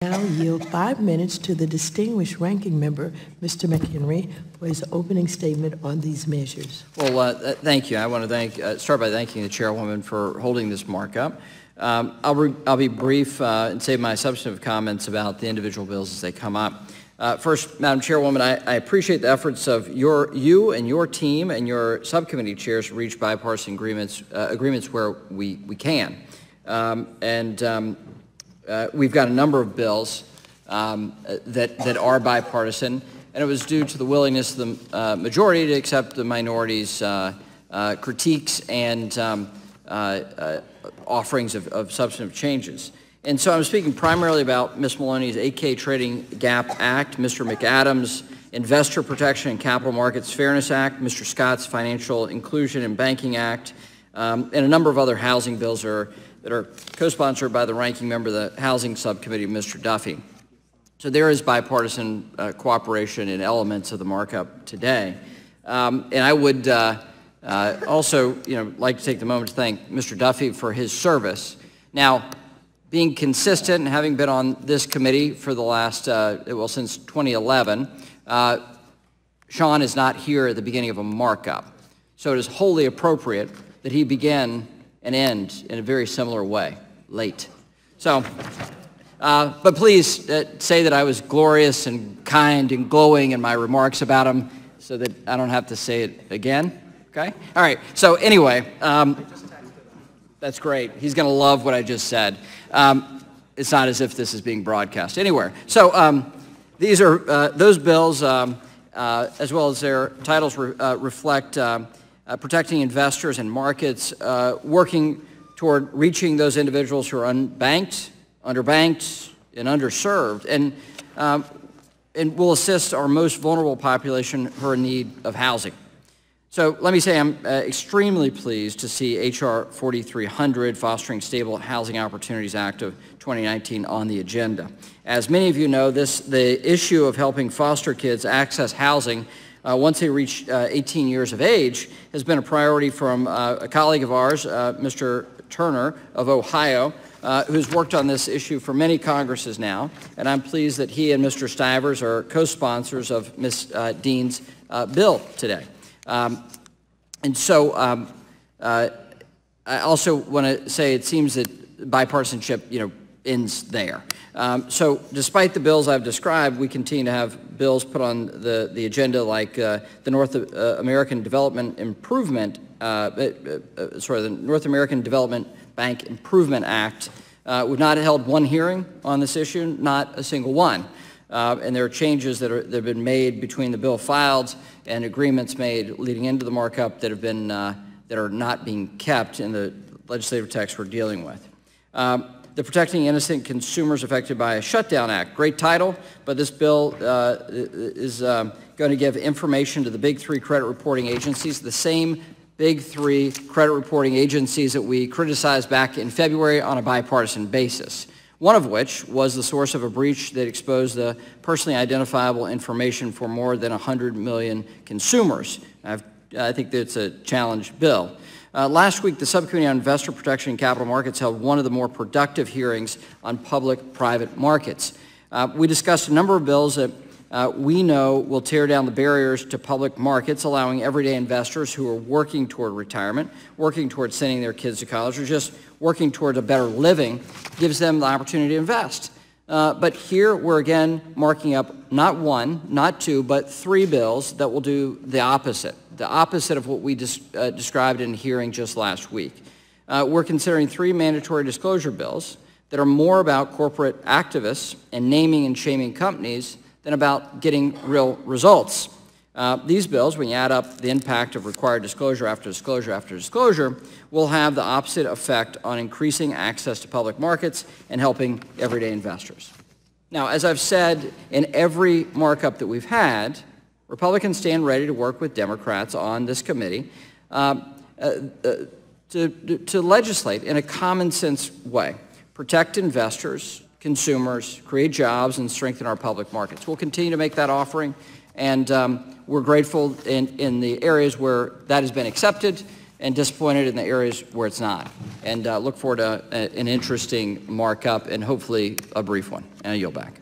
Now yield 5 minutes to the distinguished ranking member, Mr. McHenry, for his opening statement on these measures. Well, thank you. I want to start by thanking the chairwoman for holding this markup. I'll be brief and save my substantive comments about the individual bills as they come up. First, Madam Chairwoman, I appreciate the efforts of you and your team and your subcommittee chairs to reach bipartisan agreements where we can. We've got a number of bills that are bipartisan, and it was due to the willingness of the majority to accept the minority's critiques and offerings of substantive changes. And so I'm speaking primarily about Ms. Maloney's 8K Trading Gap Act, Mr. McAdams' Investor Protection and Capital Markets Fairness Act, Mr. Scott's Financial Inclusion and Banking Act, and a number of other housing bills that are co-sponsored by the ranking member of the Housing Subcommittee, Mr. Duffy. So there is bipartisan cooperation in elements of the markup today. And I would also like to take the moment to thank Mr. Duffy for his service. Now, being consistent and having been on this committee for the last, since 2011, Sean is not here at the beginning of a markup. So it is wholly appropriate that he begin and end in a very similar way, late. So, but please say that I was glorious and kind and glowing in my remarks about him so that I don't have to say it again, okay? All right, so anyway, that's great. He's gonna love what I just said. It's not as if this is being broadcast anywhere. So these are those bills, as well as their titles reflect protecting investors and markets, working toward reaching those individuals who are unbanked, underbanked, and underserved, and will assist our most vulnerable population who are in need of housing. So let me say I'm extremely pleased to see H.R. 4300, Fostering Stable Housing Opportunities Act of 2019, on the agenda. As many of you know, the issue of helping foster kids access housing once they reach 18 years of age has been a priority from a colleague of ours, Mr. Turner of Ohio, who's worked on this issue for many Congresses now, and I'm pleased that he and Mr. Stivers are co-sponsors of Ms. Dean's bill today. And so I also want to say it seems that bipartisanship, ends there. So despite the bills I've described, we continue to have bills put on the agenda like the North American Development Improvement, the North American Development Bank Improvement Act. We've not held one hearing on this issue, not a single one. And there are changes that have been made between the bill filed and agreements made leading into the markup that have been that are not being kept in the legislative text we're dealing with. The Protecting Innocent Consumers Affected by a Shutdown Act, great title, but this bill is going to give information to the big three credit reporting agencies, the same big three credit reporting agencies that we criticized back in February on a bipartisan basis. One of which was the source of a breach that exposed the personally identifiable information for more than 100 million consumers. I think that's a challenge bill. Last week, the Subcommittee on Investor Protection and Capital Markets held one of the more productive hearings on public-private markets. We discussed a number of bills that we know will tear down the barriers to public markets, allowing everyday investors who are working toward retirement, working toward sending their kids to college, or just working toward a better living, gives them the opportunity to invest. But here we're again marking up not one, not two, but three bills that will do the opposite of what we described in a hearing just last week. We're considering three mandatory disclosure bills that are more about corporate activists and naming and shaming companies than about getting real results. These bills, when you add up the impact of required disclosure after disclosure after disclosure, will have the opposite effect on increasing access to public markets and helping everyday investors. Now, as I've said in every markup that we've had, Republicans stand ready to work with Democrats on this committee to legislate in a common sense way, protect investors, consumers, create jobs, and strengthen our public markets. We'll continue to make that offering, and we're grateful in the areas where that has been accepted, and disappointed in the areas where it's not. And look forward to an interesting markup and hopefully a brief one. And I yield back.